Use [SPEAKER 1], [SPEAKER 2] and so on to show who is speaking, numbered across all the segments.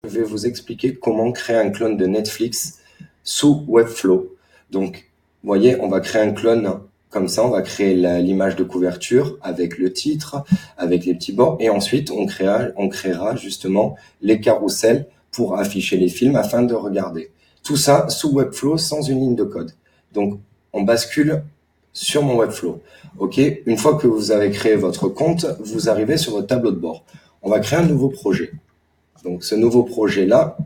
[SPEAKER 1] Je vais vous expliquer comment créer un clone de Netflix sous Webflow. Donc, vous voyez, on va créer un clone comme ça, on va créer l'image de couverture avec le titre, avec les petits bords, et ensuite on créera justement les carousels pour afficher les films afin de regarder. Tout ça sous Webflow sans une ligne de code. Donc, on bascule sur mon Webflow. Ok, une fois que vous avez créé votre compte, vous arrivez sur votre tableau de bord. On va créer un nouveau projet. Donc, ce nouveau projet-là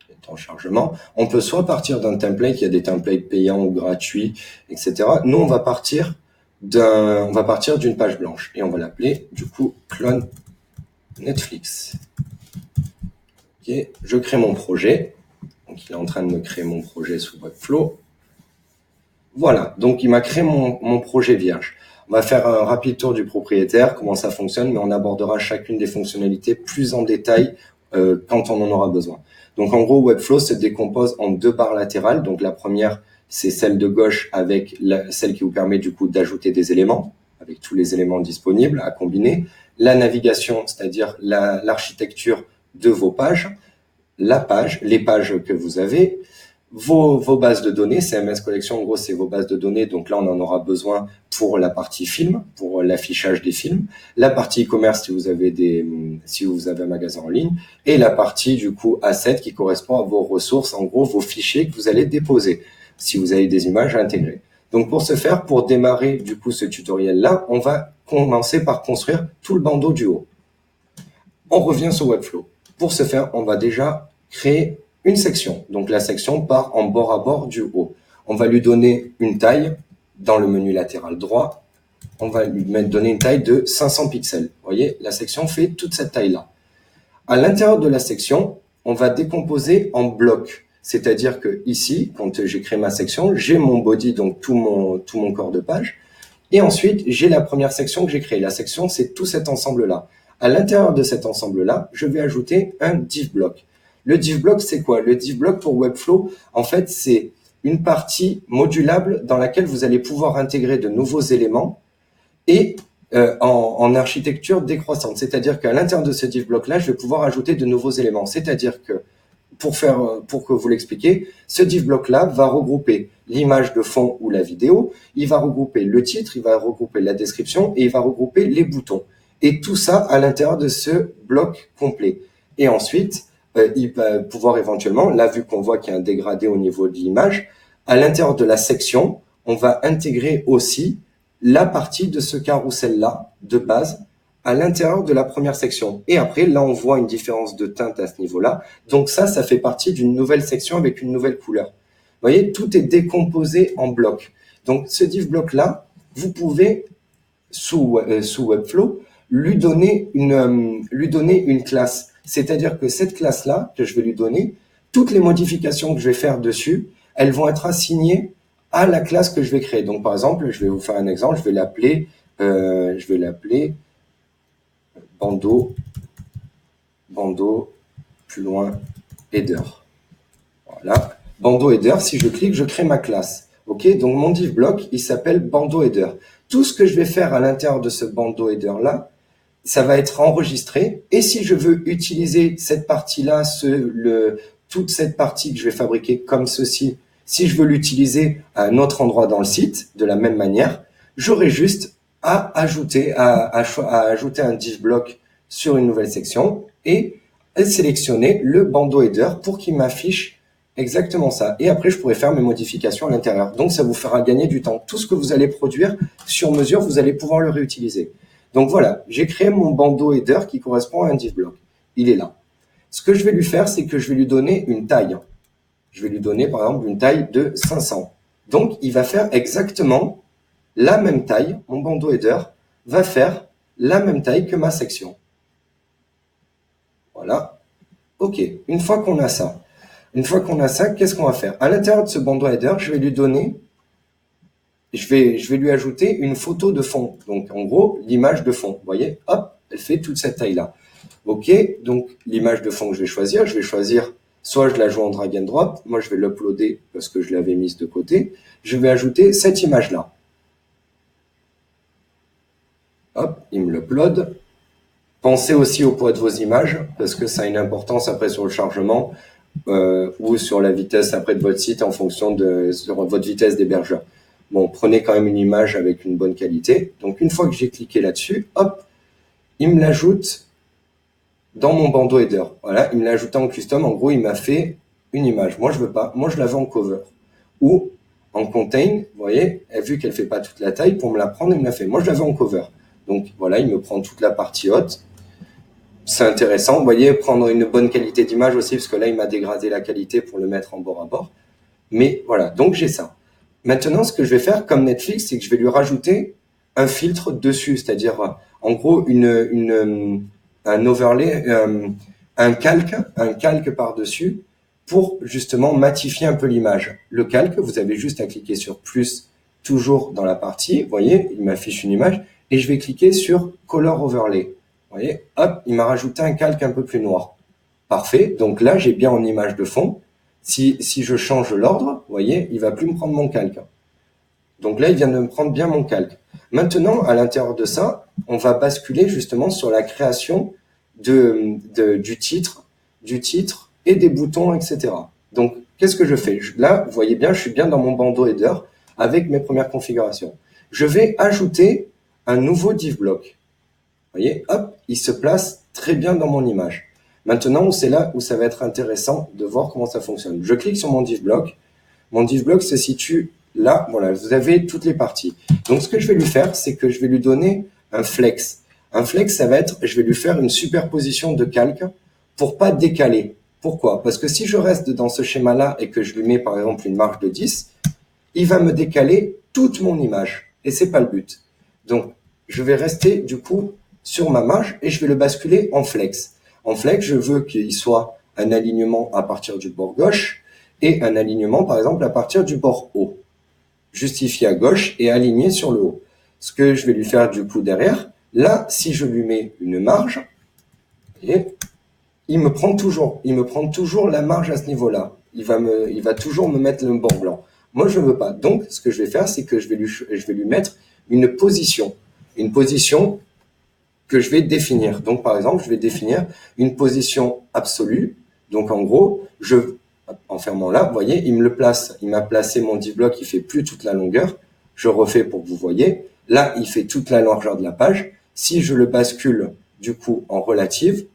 [SPEAKER 1] est en chargement. On peut soit partir d'un template, il y a des templates payants ou gratuits, etc. Nous, on va partir d'une page blanche et on va l'appeler, du coup, clone Netflix. Ok, je crée mon projet. Donc, il est en train de me créer mon projet sous Webflow. Voilà, donc il m'a créé mon projet vierge. On va faire un rapide tour du propriétaire, comment ça fonctionne, mais on abordera chacune des fonctionnalités plus en détail quand on en aura besoin. Donc en gros, Webflow se décompose en deux barres latérales. Donc la première, c'est celle de gauche avec celle qui vous permet du coup d'ajouter des éléments, avec tous les éléments disponibles à combiner. La navigation, c'est-à-dire l'architecture de vos pages, les pages que vous avez, vos bases de données, CMS Collection, en gros, c'est vos bases de données. Donc là, on en aura besoin pour la partie film, pour l'affichage des films, la partie e-commerce si vous avez un magasin en ligne, et la partie, du coup, asset qui correspond à vos ressources, en gros, vos fichiers que vous allez déposer, si vous avez des images à intégrer. Donc, pour ce faire, pour démarrer, du coup, ce tutoriel-là, on va commencer par construire tout le bandeau du haut. On revient sur Webflow. Pour ce faire, on va déjà créer une section. Donc la section part en bord à bord du haut. On va lui donner une taille dans le menu latéral droit. On va lui donner une taille de 500 pixels. Vous voyez, la section fait toute cette taille-là. À l'intérieur de la section, on va décomposer en blocs. C'est-à-dire que ici, quand j'ai créé ma section, j'ai mon body, donc tout mon corps de page. Et ensuite, j'ai la première section que j'ai créée. La section, c'est tout cet ensemble-là. À l'intérieur de cet ensemble-là, je vais ajouter un div block. Le div block, c'est quoi? Le div block pour Webflow, en fait, c'est une partie modulable dans laquelle vous allez pouvoir intégrer de nouveaux éléments et en architecture décroissante. C'est-à-dire qu'à l'intérieur de ce div block-là, je vais pouvoir ajouter de nouveaux éléments. C'est-à-dire que pour que vous l'expliquiez, ce div block-là va regrouper l'image de fond ou la vidéo, il va regrouper le titre, il va regrouper la description et il va regrouper les boutons. Et tout ça à l'intérieur de ce bloc complet. Et ensuite, il va pouvoir éventuellement, là vu qu'on voit qu'il y a un dégradé au niveau de l'image, à l'intérieur de la section, on va intégrer aussi la partie de ce carrousel-là de base à l'intérieur de la première section. Et après, là, on voit une différence de teinte à ce niveau-là. Donc ça fait partie d'une nouvelle section avec une nouvelle couleur. Vous voyez, tout est décomposé en blocs. Donc ce div block-là, vous pouvez, sous Webflow, lui donner une classe. C'est-à-dire que cette classe-là, que je vais lui donner, toutes les modifications que je vais faire dessus, elles vont être assignées à la classe que je vais créer. Donc, par exemple, je vais vous faire un exemple, je vais l'appeler bandeau, plus loin, header. Voilà. Bandeau header, si je clique, je crée ma classe. Ok, donc mon div block, il s'appelle bandeau header. Tout ce que je vais faire à l'intérieur de ce bandeau header là, ça va être enregistré. Et si je veux utiliser cette partie-là, toute cette partie que je vais fabriquer comme ceci, si je veux l'utiliser à un autre endroit dans le site, de la même manière, j'aurai juste à ajouter un div block sur une nouvelle section et sélectionner le bandeau header pour qu'il m'affiche exactement ça. Et après, je pourrais faire mes modifications à l'intérieur. Donc, ça vous fera gagner du temps. Tout ce que vous allez produire sur mesure, vous allez pouvoir le réutiliser. Donc voilà, j'ai créé mon bandeau header qui correspond à un div block. Il est là. Ce que je vais lui faire, c'est que je vais lui donner une taille. Je vais lui donner, par exemple, une taille de 500. Donc, il va faire exactement la même taille. Mon bandeau header va faire la même taille que ma section. Voilà. OK. Une fois qu'on a ça, qu'est-ce qu'on va faire? À l'intérieur de ce bandeau header, je vais lui ajouter une photo de fond. Donc, en gros, l'image de fond. Vous voyez, hop, elle fait toute cette taille-là. OK, donc l'image de fond que je vais choisir, soit je la joue en drag and drop. Moi, je vais l'uploader parce que je l'avais mise de côté. Je vais ajouter cette image-là. Hop, il me l'upload. Pensez aussi au poids de vos images, parce que ça a une importance après sur le chargement ou sur la vitesse après de votre site en fonction sur votre vitesse d'hébergeur. Bon, prenez quand même une image avec une bonne qualité. Donc, une fois que j'ai cliqué là-dessus, hop, il me l'ajoute dans mon bandeau header. Voilà, il me l'a ajouté en custom. En gros, il m'a fait une image. Moi, je veux pas. Moi, je la veux en cover. Ou en contain, vous voyez, vu qu'elle fait pas toute la taille, pour me la prendre, il me l'a fait. Moi, je la veux en cover. Donc, voilà, il me prend toute la partie haute. C'est intéressant. Vous voyez, prendre une bonne qualité d'image aussi, parce que là, il m'a dégradé la qualité pour le mettre en bord à bord. Mais voilà, donc j'ai ça. Maintenant, ce que je vais faire, comme Netflix, c'est que je vais lui rajouter un filtre dessus, c'est-à-dire, en gros, un overlay, un calque par-dessus pour justement matifier un peu l'image. Le calque, vous avez juste à cliquer sur plus, toujours dans la partie, vous voyez, il m'affiche une image, et je vais cliquer sur Color Overlay. Vous voyez, hop, il m'a rajouté un calque un peu plus noir. Parfait, donc là, j'ai bien en image de fond. Si je change l'ordre, vous voyez, il va plus me prendre mon calque. Donc là, il vient de me prendre bien mon calque. Maintenant, à l'intérieur de ça, on va basculer justement sur la création du titre et des boutons, etc. Donc, qu'est-ce que je fais? Là, vous voyez bien, je suis bien dans mon bandeau header avec mes premières configurations. Je vais ajouter un nouveau div block. Vous voyez, hop, il se place très bien dans mon image. Maintenant, c'est là où ça va être intéressant de voir comment ça fonctionne. Je clique sur mon div block. Mon div block se situe là. Voilà, vous avez toutes les parties. Donc, ce que je vais lui faire, c'est que je vais lui donner un flex. Un flex, ça va être, je vais lui faire une superposition de calque pour pas décaler. Pourquoi? Parce que si je reste dans ce schéma-là et que je lui mets, par exemple, une marge de 10, il va me décaler toute mon image. Et c'est pas le but. Donc, je vais rester, du coup, sur ma marge et je vais le basculer en flex. En flex, je veux qu'il soit un alignement à partir du bord gauche et un alignement, par exemple, à partir du bord haut. Justifié à gauche et aligné sur le haut. Ce que je vais lui faire du coup derrière, là, si je lui mets une marge, et il me prend toujours la marge à ce niveau-là. Il va toujours me mettre le bord blanc. Moi, je ne veux pas. Donc, ce que je vais faire, c'est que je vais lui mettre une position que je vais définir. Donc, par exemple, je vais définir une position absolue. Donc, en gros, en fermant là, vous voyez, il m'a placé mon div block, il fait plus toute la longueur. Je refais pour que vous voyez. Là, il fait toute la largeur de la page. Si je le bascule, du coup, en relative,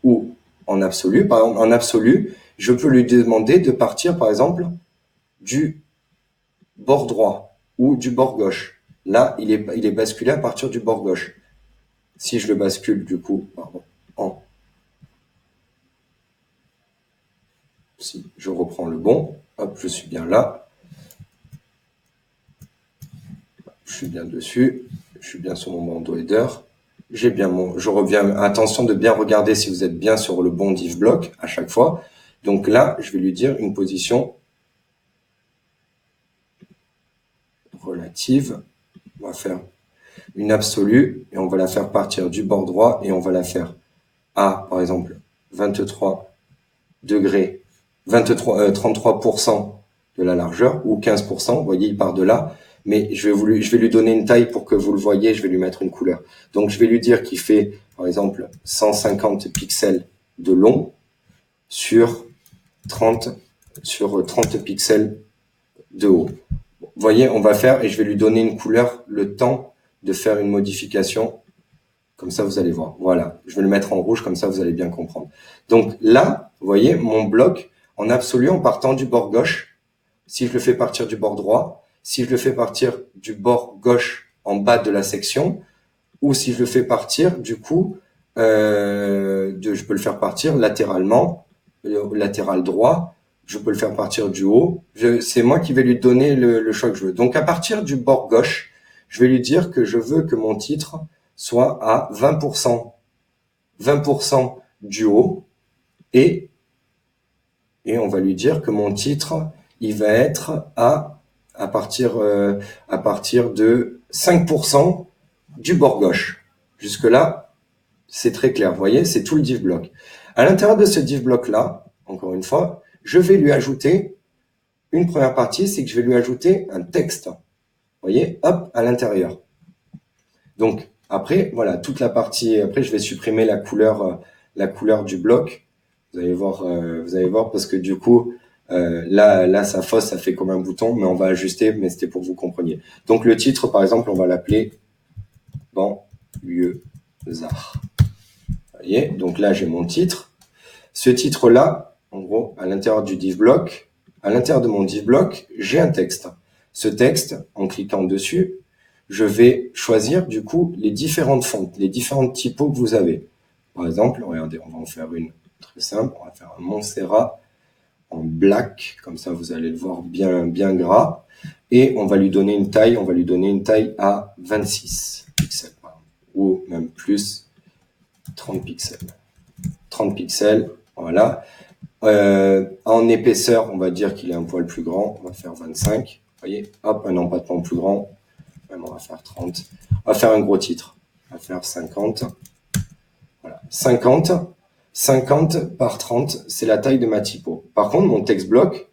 [SPEAKER 1] ou en absolu, par exemple, en absolu, je peux lui demander de partir, par exemple, du bord droit ou du bord gauche. Là, il est basculé à partir du bord gauche. Si je le bascule, du coup, si je reprends le bon, hop, je suis bien là. Je suis bien dessus. Je suis bien sur mon bandeau header. Je reviens, attention de bien regarder si vous êtes bien sur le bon div block à chaque fois. Donc là, je vais lui dire une position relative. On va faire une absolue et on va la faire partir du bord droit et on va la faire à, par exemple, 23 degrés, 33% de la largeur ou 15%. Vous voyez, il part de là. Mais je vais lui donner une taille pour que vous le voyez, je vais lui mettre une couleur. Donc, je vais lui dire qu'il fait, par exemple, 150 pixels de long sur 30 pixels de haut. Vous voyez, on va faire, et je vais lui donner une couleur, le temps de faire une modification. Comme ça, vous allez voir. Voilà, je vais le mettre en rouge, comme ça, vous allez bien comprendre. Donc là, vous voyez, mon bloc, en absolu, en partant du bord gauche, si je le fais partir du bord droit, si je le fais partir du bord gauche en bas de la section, ou si je le fais partir, du coup, je peux le faire partir latéralement, latéral droit, je peux le faire partir du haut. C'est moi qui vais lui donner le choix que je veux. Donc, à partir du bord gauche, je vais lui dire que je veux que mon titre soit à 20% du haut et on va lui dire que mon titre, il va être à partir de 5% du bord gauche. Jusque-là, c'est très clair. Vous voyez, c'est tout le div block. À l'intérieur de ce div block-là, encore une fois, je vais lui ajouter une première partie, c'est que je vais lui ajouter un texte. Vous voyez, hop, à l'intérieur. Donc, après, voilà, toute la partie, après, je vais supprimer la couleur du bloc. Vous allez voir parce que du coup, là, ça fausse, ça fait comme un bouton, mais on va ajuster, mais c'était pour que vous compreniez. Donc, le titre, par exemple, on va l'appeler Banlieusard. Vous voyez, donc là, j'ai mon titre. Ce titre-là, en gros, à l'intérieur du div block, à l'intérieur de mon div block, j'ai un texte. Ce texte, en cliquant dessus, je vais choisir du coup les différentes fontes, les différentes typos que vous avez. Par exemple, regardez, on va en faire une très simple. On va faire un Montserrat en black, comme ça vous allez le voir bien gras. Et on va lui donner une taille, à 26 pixels, ou même plus 30 pixels. 30 pixels, voilà. En épaisseur, on va dire qu'il est un poil plus grand, on va faire 25. Vous voyez, hop, un empattement plus grand, même on va faire 30. On va faire un gros titre, on va faire 50. Voilà, 50 par 30, c'est la taille de ma typo. Par contre, mon text block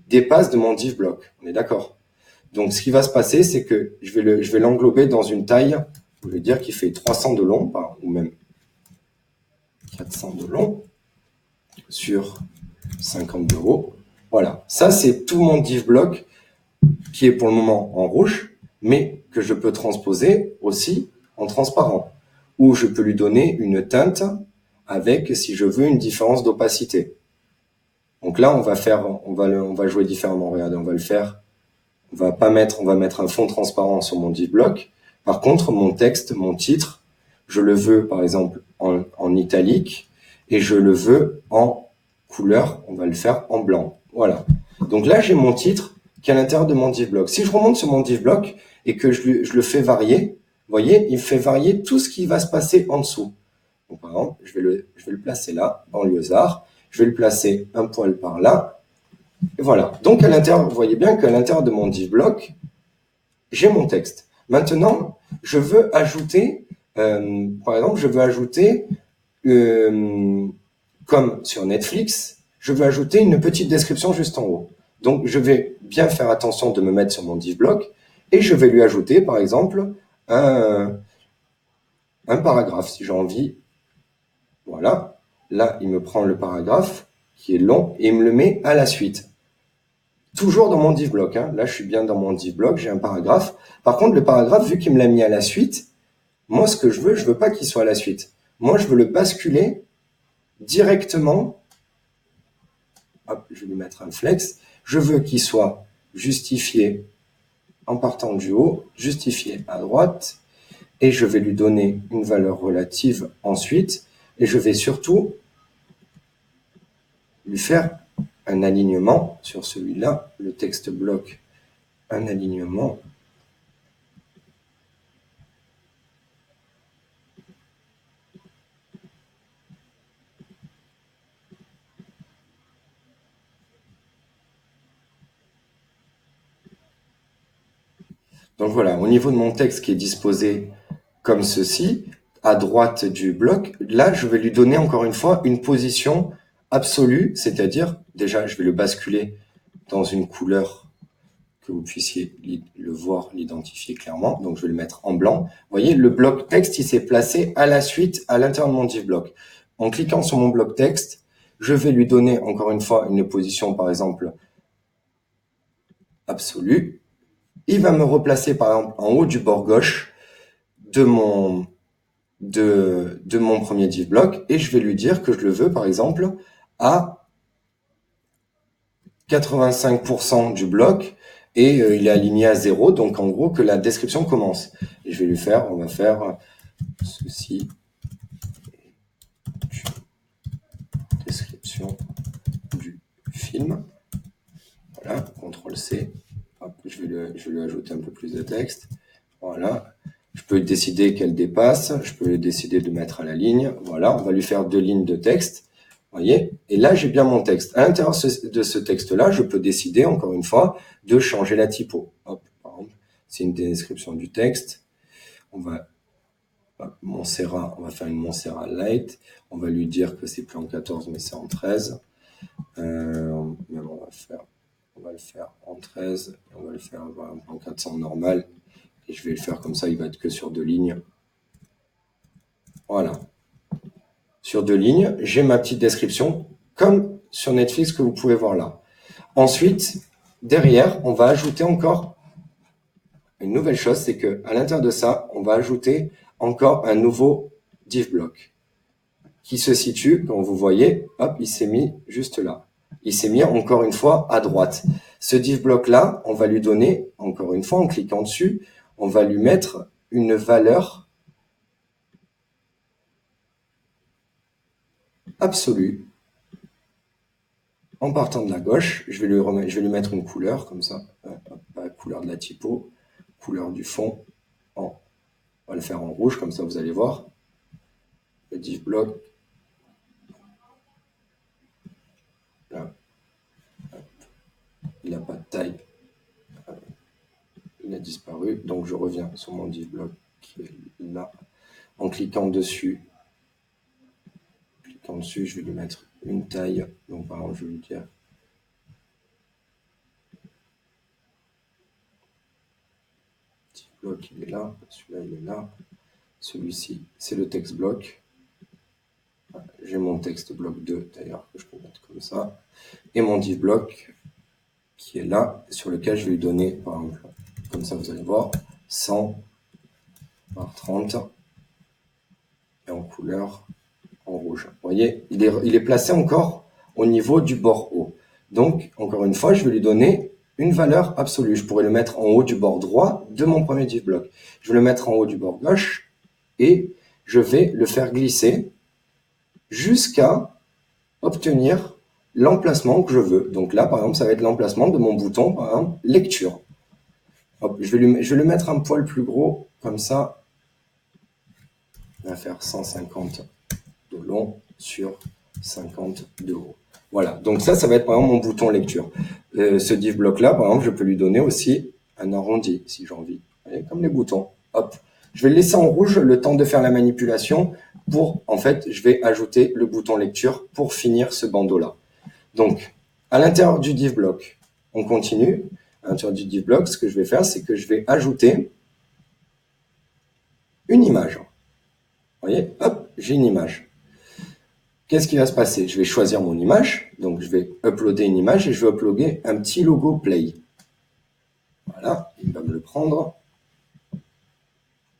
[SPEAKER 1] dépasse de mon div block, on est d'accord? Donc, ce qui va se passer, c'est que je vais l'englober dans une taille, je vais dire qu'il fait 300 de long, ou même 400 de long, sur 50 euros. Voilà, ça c'est tout mon div block qui est pour le moment en rouge, mais que je peux transposer aussi en transparent, ou je peux lui donner une teinte avec, si je veux, une différence d'opacité. Donc là, on va jouer différemment. Regardez, on va mettre un fond transparent sur mon div block. Par contre, mon texte, mon titre, je le veux par exemple en italique et je le veux en couleur. On va le faire en blanc. Voilà. Donc là, j'ai mon titre qui est à l'intérieur de mon div block. Si je remonte sur mon div block et que je le fais varier, vous voyez, il fait varier tout ce qui va se passer en dessous. Donc, par exemple, je vais le placer là, Banlieusard. Je vais le placer un poil par là. Et voilà. Donc, à l'intérieur, vous voyez bien qu'à l'intérieur de mon div block, j'ai mon texte. Maintenant, je veux ajouter, par exemple, comme sur Netflix, je veux ajouter une petite description juste en haut. Donc, je vais bien faire attention de me mettre sur mon div block et je vais lui ajouter, par exemple, un paragraphe si j'ai envie. Voilà. Là, il me prend le paragraphe qui est long et il me le met à la suite. Toujours dans mon div block. Là, je suis bien dans mon div block, j'ai un paragraphe. Par contre, le paragraphe, vu qu'il me l'a mis à la suite, moi, ce que je veux pas qu'il soit à la suite. Moi, je veux le basculer directement. Hop, je vais lui mettre un flex. Je veux qu'il soit justifié en partant du haut, justifié à droite, et je vais lui donner une valeur relative ensuite, et je vais surtout lui faire un alignement sur celui-là, le texte bloc, un alignement. Donc voilà, au niveau de mon texte qui est disposé comme ceci, à droite du bloc, là, je vais lui donner encore une fois une position absolue, c'est-à-dire, déjà, je vais le basculer dans une couleur que vous puissiez le voir, l'identifier clairement. Donc, je vais le mettre en blanc. Vous voyez, le bloc texte, il s'est placé à la suite à l'intérieur de mon div block. En cliquant sur mon bloc texte, je vais lui donner encore une fois une position, par exemple, absolue. Il va me replacer, par exemple, en haut du bord gauche de mon premier div block et je vais lui dire que je le veux, par exemple, à 85% du bloc et il est aligné à 0, donc en gros que la description commence. Et je vais on va faire ceci, description du film. Voilà, CTRL-C. Hop, je vais lui ajouter un peu plus de texte. Voilà. Je peux décider qu'elle dépasse. Je peux décider de mettre à la ligne. Voilà, on va lui faire 2 lignes de texte. Voyez, et là, j'ai bien mon texte. À l'intérieur de ce texte-là, je peux décider, encore une fois, de changer la typo. Hop, par exemple, c'est une description du texte. On va, Montserrat, on va faire une Montserrat light. On va lui dire que c'est plus en 14, mais c'est en 13. Même on va le faire en 13. On va le faire en 400 normal. Et je vais le faire comme ça, il va être que sur 2 lignes. Voilà. Sur 2 lignes, j'ai ma petite description, comme sur Netflix que vous pouvez voir là. Ensuite, derrière, on va ajouter encore une nouvelle chose, c'est que à l'intérieur de ça, on va ajouter encore un nouveau div block qui se situe, comme vous voyez, hop, il s'est mis juste là. Il s'est mis encore une fois à droite. Ce div block là, on va lui donner, encore une fois, en cliquant dessus, on va lui mettre une valeur absolue. En partant de la gauche, je vais lui mettre une couleur comme ça, la couleur de la typo, couleur du fond, on va le faire en rouge, comme ça vous allez voir. Le div block, là, il n'a pas de taille, il a disparu, donc je reviens sur mon div block qui est là. En cliquant dessus, je vais lui mettre une taille, donc par exemple je vais lui dire div block il est là, celui-là il est là, celui-ci c'est le text block. J'ai mon text block 2 d'ailleurs que je peux mettre comme ça, et mon div block qui est là, sur lequel je vais lui donner, par exemple, comme ça vous allez voir, 100 par 30, et en couleur, en rouge. Vous voyez, il est placé encore au niveau du bord haut. Donc, encore une fois, je vais lui donner une valeur absolue. Je pourrais le mettre en haut du bord droit de mon premier div block. Je vais le mettre en haut du bord gauche, et je vais le faire glisser jusqu'à obtenir l'emplacement que je veux. Donc là, par exemple, ça va être l'emplacement de mon bouton, par exemple, lecture. Hop, je vais le mettre un poil plus gros, comme ça. On va faire 150 de long sur 50 de haut. Voilà, donc ça va être par exemple mon bouton lecture. Ce div block là, par exemple, je peux lui donner aussi un arrondi, si j'ai envie. Vous voyez, comme les boutons. Hop. Je vais le laisser en rouge le temps de faire la manipulation pour, en fait, je vais ajouter le bouton lecture pour finir ce bandeau-là. Donc, à l'intérieur du div block, on continue. À l'intérieur du div block, ce que je vais faire, c'est que je vais ajouter une image. Vous voyez, hop, j'ai une image. Qu'est-ce qui va se passer? Je vais choisir mon image, donc je vais uploader une image et je vais uploader un petit logo Play. Voilà, il va me le prendre.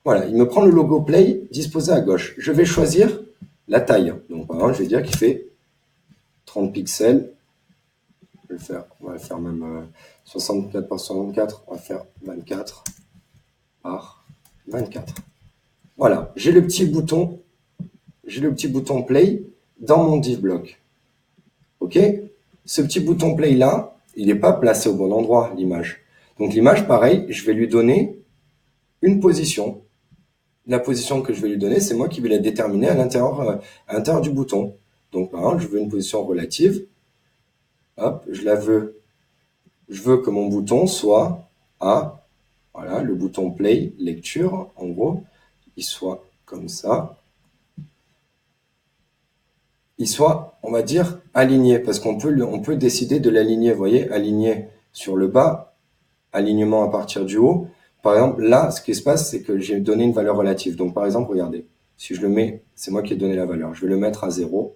[SPEAKER 1] Voilà, il me prend le logo Play disposé à gauche. Je vais choisir la taille. Donc, par exemple, je vais dire qu'il fait 30 pixels. On va le faire même 64 par 64. On va faire 24 par 24. Voilà, j'ai le petit bouton Play dans mon div block. Ok? Ce petit bouton Play là, il n'est pas placé au bon endroit, l'image. Donc l'image, pareil, je vais lui donner une position. La position que je vais lui donner, c'est moi qui vais la déterminer à l'intérieur du bouton. Donc par exemple, je veux une position relative. Hop, je veux que mon bouton soit à, voilà, le bouton Play, lecture, en gros, il soit comme ça. Il soit, on va dire, aligné, parce qu'on peut décider de l'aligner, vous voyez, aligner sur le bas, alignement à partir du haut. Par exemple, là, ce qui se passe, c'est que j'ai donné une valeur relative. Donc, par exemple, regardez, si je le mets, c'est moi qui ai donné la valeur. Je vais le mettre à 0.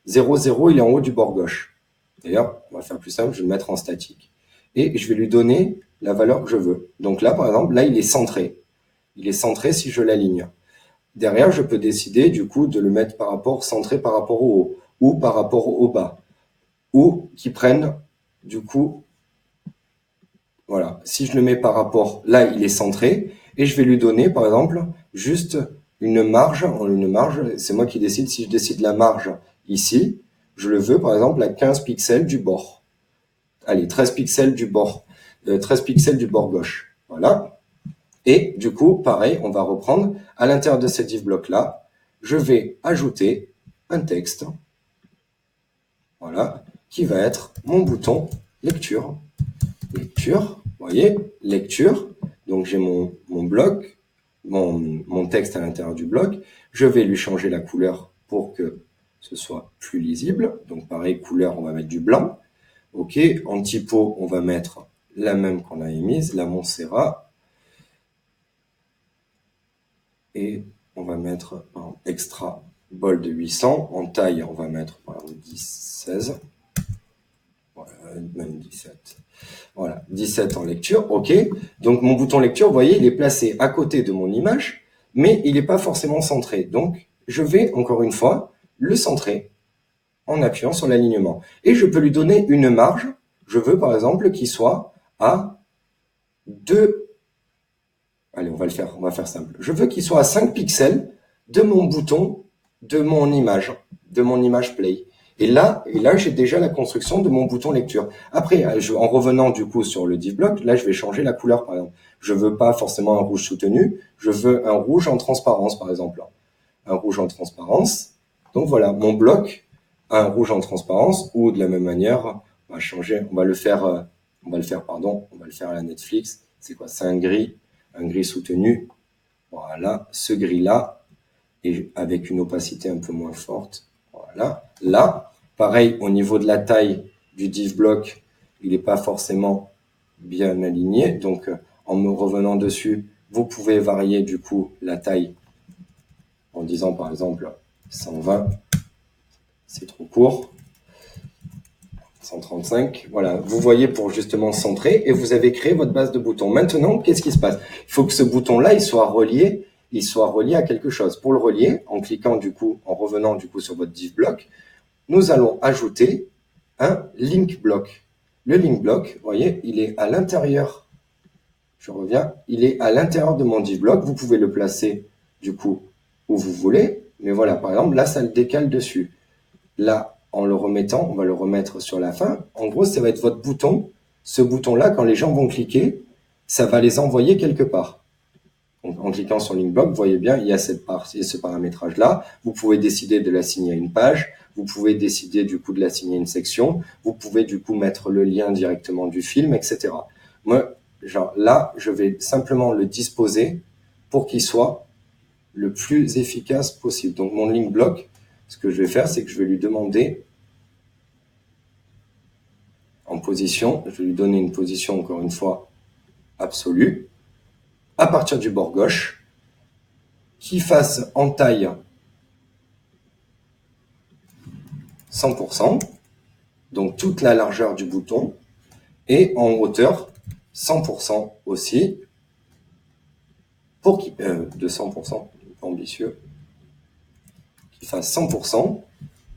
[SPEAKER 1] 0, 0, il est en haut du bord gauche. D'ailleurs, on va faire plus simple, je vais le mettre en statique. Et je vais lui donner la valeur que je veux. Donc là, par exemple, là, il est centré. Il est centré si je l'aligne. Derrière, je peux décider du coup de le mettre centré par rapport au haut ou par rapport au bas, ou qui prennent du coup, voilà, si je le mets par rapport, là il est centré, et je vais lui donner par exemple juste une marge, c'est moi qui décide, si je décide la marge ici, je le veux par exemple à 15 pixels du bord. Allez, 13 pixels du bord, 13 pixels du bord gauche, voilà. Et du coup, pareil, on va reprendre à l'intérieur de ce div block là, je vais ajouter un texte, voilà, qui va être mon bouton lecture. Lecture, vous voyez, lecture. Donc j'ai mon bloc, mon texte à l'intérieur du bloc. Je vais lui changer la couleur pour que ce soit plus lisible. Donc pareil, couleur, on va mettre du blanc. Ok, en typo, on va mettre la même qu'on a émise, la Montserrat. Et on va mettre en extra bold 800. En taille, on va mettre par exemple 10, 16. Voilà, même 17. Voilà, 17 en lecture, ok. Donc mon bouton lecture, vous voyez, il est placé à côté de mon image, mais il n'est pas forcément centré. Donc je vais, encore une fois, le centrer en appuyant sur l'alignement. Et je peux lui donner une marge. Je veux par exemple qu'il soit à 2. Allez, on va faire simple. Je veux qu'il soit à 5 pixels de mon bouton, de mon image play. Et là, j'ai déjà la construction de mon bouton lecture. Après, en revenant du coup sur le div block, là, je vais changer la couleur, par exemple. Je veux pas forcément un rouge soutenu, je veux un rouge en transparence, par exemple. Un rouge en transparence. Donc voilà, mon bloc a un rouge en transparence, ou de la même manière, on va changer, on va le faire à la Netflix. C'est quoi? C'est un gris soutenu. Voilà, ce gris-là, et avec une opacité un peu moins forte. Voilà. Là, pareil, au niveau de la taille du div block, il n'est pas forcément bien aligné. Donc, en me revenant dessus, vous pouvez varier du coup la taille en disant par exemple 120, c'est trop court. 135, voilà, vous voyez pour justement centrer et vous avez créé votre base de boutons. Maintenant, qu'est-ce qui se passe? Il faut que ce bouton-là, il soit relié à quelque chose. Pour le relier, en cliquant du coup, en revenant du coup sur votre div block, nous allons ajouter un link block. Le link block, vous voyez, il est à l'intérieur. Je reviens, il est à l'intérieur de mon div block. Vous pouvez le placer du coup où vous voulez, mais voilà, par exemple, là, ça le décale dessus. Là, en le remettant, on va le remettre sur la fin. En gros, ça va être votre bouton. Ce bouton-là, quand les gens vont cliquer, ça va les envoyer quelque part. Donc, en cliquant sur Link Block, vous voyez bien, il y a ce paramétrage-là. Vous pouvez décider de l'assigner à une page. Vous pouvez décider du coup de l'assigner à une section. Vous pouvez du coup mettre le lien directement du film, etc. Moi, genre là, je vais simplement le disposer pour qu'il soit le plus efficace possible. Donc, mon Link Block, ce que je vais faire, c'est que je vais lui demander en position, je vais lui donner une position, encore une fois, absolue, à partir du bord gauche, qui fasse en taille 100%, donc toute la largeur du bouton, et en hauteur 100% aussi, pour qu'il, de 100%, ambitieux, qu'il fasse 100%.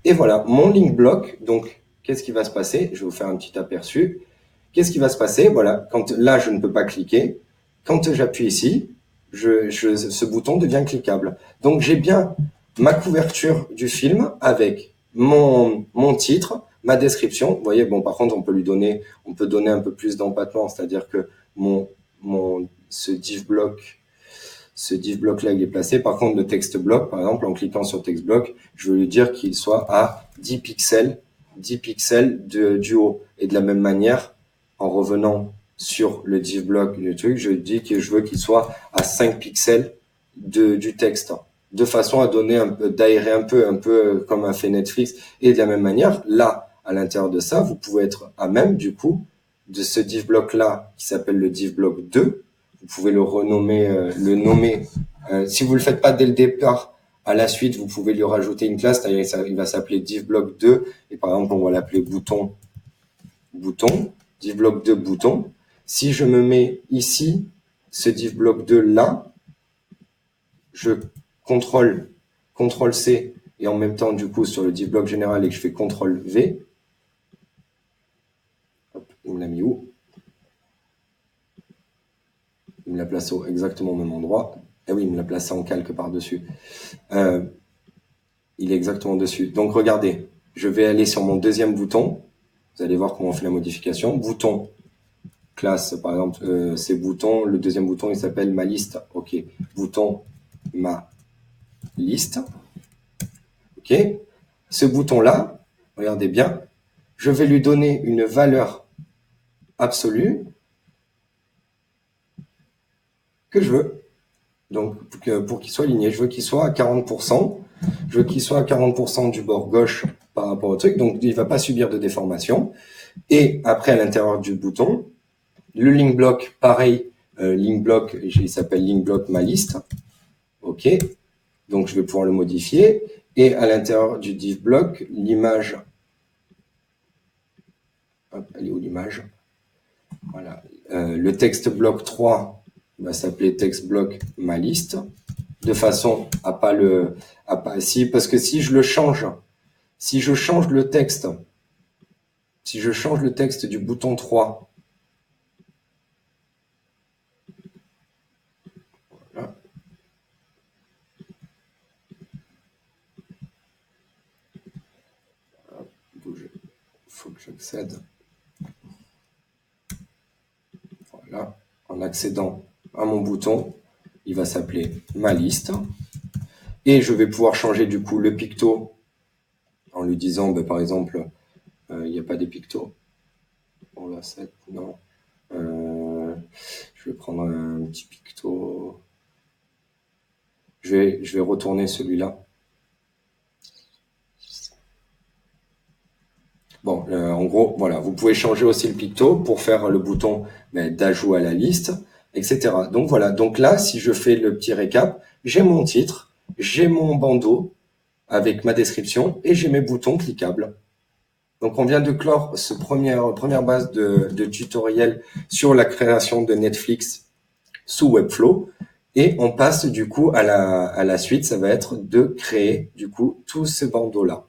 [SPEAKER 1] Et voilà, mon link block, donc, qu'est-ce qui va se passer? Je vais vous faire un petit aperçu. Qu'est-ce qui va se passer? Voilà, là, je ne peux pas cliquer. Quand j'appuie ici, ce bouton devient cliquable. Donc, j'ai bien ma couverture du film avec mon titre, ma description. Vous voyez, bon, par contre, on peut donner un peu plus d'empattement, c'est-à-dire que ce div block là, il est placé. Par contre, le text block, par exemple, en cliquant sur text block, je veux lui dire qu'il soit à 10 pixels du haut. Et de la même manière, en revenant sur le div block du truc, je dis que je veux qu'il soit à 5 pixels du texte, de façon à donner d'aérer un peu comme a fait Netflix. Et de la même manière, là, à l'intérieur de ça, vous pouvez être à même, du coup, de ce div block là, qui s'appelle le div block 2. Vous pouvez le nommer. Si vous le faites pas dès le départ, à la suite, vous pouvez lui rajouter une classe. Il va s'appeler div block 2. Et par exemple, on va l'appeler bouton, div block 2 bouton. Si je me mets ici, ce div block 2 là, je contrôle C et en même temps, du coup, sur le div block général et que je fais CTRL V. Hop, il me l'a mis où? Il me l'a placé exactement au même endroit. Eh oui, il me l'a placé en calque par-dessus. Il est exactement dessus. Donc, regardez, je vais aller sur mon deuxième bouton. Vous allez voir comment on fait la modification. Bouton, classe, par exemple, ces boutons. Le deuxième bouton, il s'appelle ma liste. OK. Bouton, ma liste. OK. Ce bouton-là, regardez bien, je vais lui donner une valeur absolue que je veux. Donc, pour qu'il soit aligné, je veux qu'il soit à 40%. Je veux qu'il soit à 40% du bord gauche par rapport au truc. Donc, il ne va pas subir de déformation. Et après, à l'intérieur du bouton, le link block, pareil, link block, il s'appelle link block ma liste. OK. Donc, je vais pouvoir le modifier. Et à l'intérieur du div block, l'image, hop, elle est où l'image? Voilà. Le text block 3 va s'appeler text block ma liste, de façon à pas parce que si je change le texte, si je change le texte du bouton 3, voilà, bouge, faut que j'accède. Voilà, en accédant à mon bouton, il va s'appeler ma liste. Et je vais pouvoir changer du coup le picto en lui disant, ben, par exemple, il n'y a pas des pictos. Bon, là, non. Je vais prendre un petit picto. Je vais retourner celui-là. Bon, en gros, voilà, vous pouvez changer aussi le picto pour faire le bouton d'ajout à la liste, etc. Donc voilà, donc là, si je fais le petit récap, j'ai mon titre, j'ai mon bandeau avec ma description et j'ai mes boutons cliquables. Donc on vient de clore ce première base de tutoriel sur la création de Netflix sous Webflow. Et on passe du coup à la suite, ça va être de créer du coup tous ces bandeaux-là.